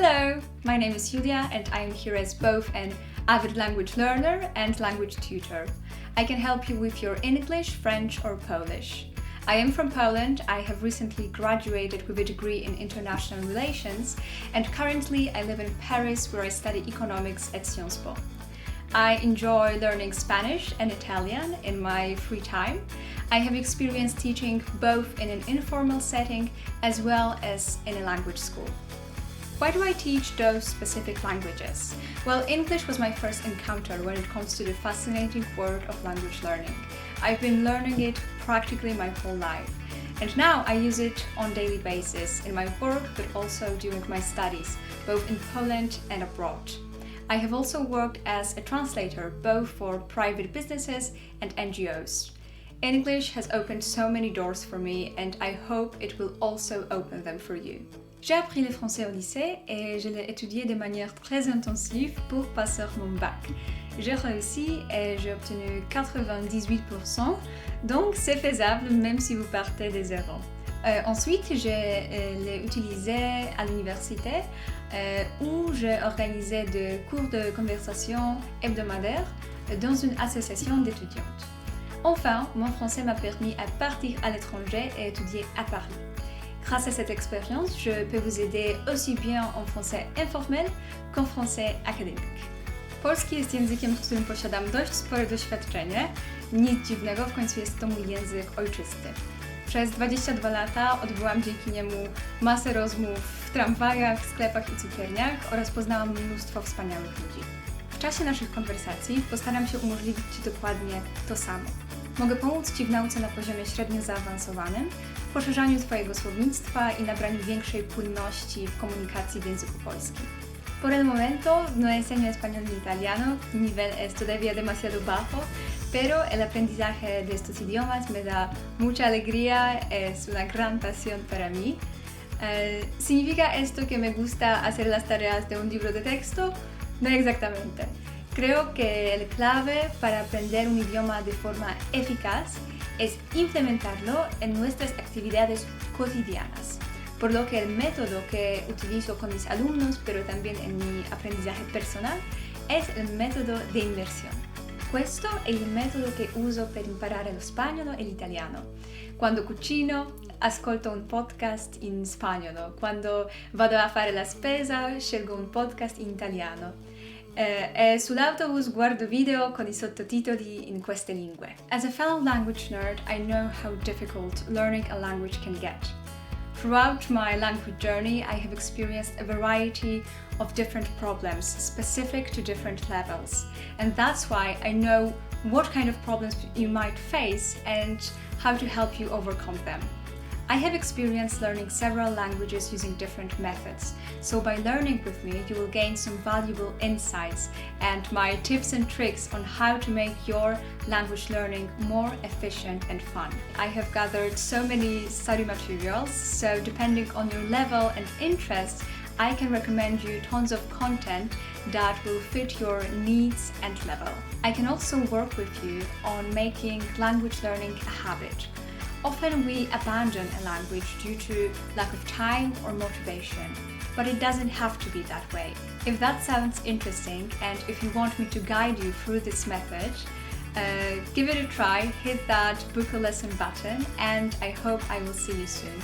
Hello, my name is Julia and I am here as both an avid language learner and language tutor. I can help you with your English, French or Polish. I am from Poland, I have recently graduated with a degree in international relations and currently I live in Paris where I study economics at Sciences Po. I enjoy learning Spanish and Italian in my free time. I have experience teaching both in an informal setting as well as in a language school. Why do I teach those specific languages? Well, English was my first encounter when it comes to the fascinating world of language learning. I've been learning it practically my whole life. And now I use it on a daily basis in my work, but also during my studies, both in Poland and abroad. I have also worked as a translator, both for private businesses and NGOs. English has opened so many doors for me and I hope it will also open them for you. J'ai appris le français au lycée et je l'ai étudié de manière très intensive pour passer mon bac. J'ai réussi et j'ai obtenu 98%, donc c'est faisable même si vous partez de zéro. Ensuite, je l'ai utilisé à l'université où j'ai organisé des cours de conversation hebdomadaires dans une association d'étudiantes. Enfin, mon français m'a permis de partir à l'étranger et étudier à Paris. Grâce à cette expérience, je peux vous aider aussi bien en français informel qu'en français académique. Polski jest językiem, w którym posiadam dość spore doświadczenie. Nic dziwnego, w końcu jest to mój język ojczysty. Przez 22 lata odbyłam dzięki niemu masę rozmów w tramwajach, sklepach i cukierniach oraz poznałam mnóstwo wspaniałych ludzi. W czasie naszych konwersacji postaram się umożliwić Ci dokładnie to samo. Mogę pomóc Ci w nauce na poziomie średnio zaawansowanym, w poszerzaniu Twojego słownictwa i nabraniu większej płynności w komunikacji w języku polskim. Por el momento no enseño español ni italiano, mi nivel es todavía demasiado bajo, pero el aprendizaje de estos idiomas me da mucha alegría, es una gran pasión para mí. ¿Significa esto que me gusta hacer las tareas de un libro de texto? No exactamente. Creo que el clave para aprender un idioma de forma eficaz es implementarlo en nuestras actividades cotidianas. Por lo que el método que utilizo con mis alumnos, pero también en mi aprendizaje personal, es el método de inmersión. Questo è il metodo che uso per imparare lo spagnolo e l'italiano. Quando cucino, ascolto un podcast in spagnolo. Quando vado a fare la spesa, scelgo un podcast in italiano. E sull'autobus guardo video con I sottotitoli in queste lingue. As a fellow language nerd, I know how difficult learning a language can get. Throughout my language journey, I have experienced a variety of different problems specific to different levels. And that's why I know what kind of problems you might face and how to help you overcome them. I have experienced learning several languages using different methods, so by learning with me you will gain some valuable insights and my tips and tricks on how to make your language learning more efficient and fun. I have gathered so many study materials, so depending on your level and interest, I can recommend you tons of content that will fit your needs and level. I can also work with you on making language learning a habit. Often we abandon a language due to lack of time or motivation, but it doesn't have to be that way. If that sounds interesting and if you want me to guide you through this method, give it a try, hit that book a lesson button, and I hope I will see you soon.